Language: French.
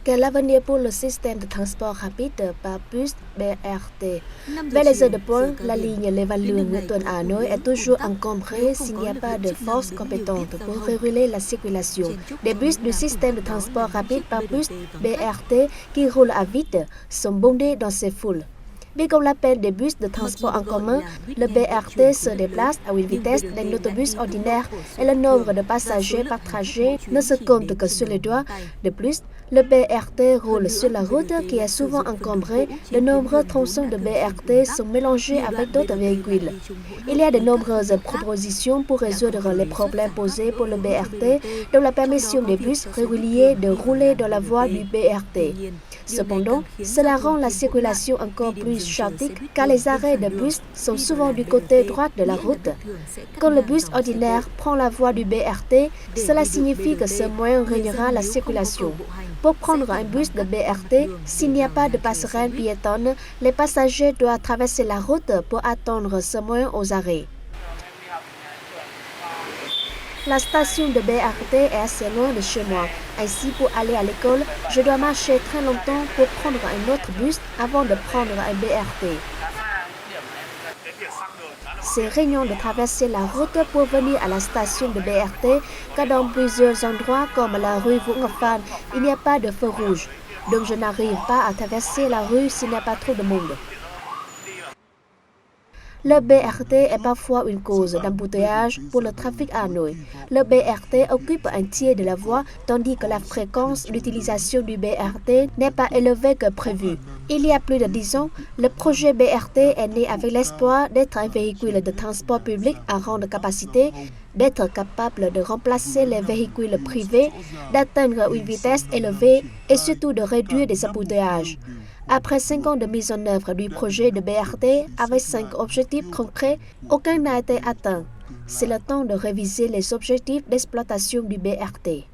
Quel avenir pour le système de transport rapide par bus BRT? Vers les heures de pointe, la ligne Levallois-Newton à Hanoï est toujours encombrée s'il n'y a pas de force compétente pour réguler la circulation. Des bus du système de transport rapide par bus BRT qui roulent à vide sont bondés dans ces foules. Bien qu'on l'appelle des bus de transport en commun, le BRT se déplace à une vitesse d'un autobus ordinaire et le nombre de passagers par trajet ne se compte que sur les doigts. De plus, le BRT roule sur la route qui est souvent encombrée. De nombreux tronçons de BRT sont mélangés avec d'autres véhicules. Il y a de nombreuses propositions pour résoudre les problèmes posés pour le BRT, dont la permission des bus réguliers de rouler dans la voie du BRT. Cependant, cela rend la circulation encore plus chaotique car les arrêts de bus sont souvent du côté droit de la route. Quand le bus ordinaire prend la voie du BRT, cela signifie que ce moyen régnera la circulation. Pour prendre un bus de BRT, s'il n'y a pas de passerelle piétonne, les passagers doivent traverser la route pour attendre ce moyen aux arrêts. La station de BRT est assez loin de chez moi. Ainsi, pour aller à l'école, je dois marcher très longtemps pour prendre un autre bus avant de prendre un BRT. C'est régnant de traverser la route pour venir à la station de BRT, car dans plusieurs endroits comme la rue Vungafan, il n'y a pas de feu rouge. Donc je n'arrive pas à traverser la rue s'il n'y a pas trop de monde. Le BRT est parfois une cause d'embouteillage pour le trafic à Hanoï. Le BRT occupe un tiers de la voie, tandis que la fréquence d'utilisation du BRT n'est pas élevée que prévu. Il y a plus de 10 ans, le projet BRT est né avec l'espoir d'être un véhicule de transport public à grande capacité, d'être capable de remplacer les véhicules privés, d'atteindre une vitesse élevée et surtout de réduire les embouteillages. Après 5 ans de mise en œuvre du projet de BRT avec 5 objectifs concrets, aucun n'a été atteint. C'est le temps de réviser les objectifs d'exploitation du BRT.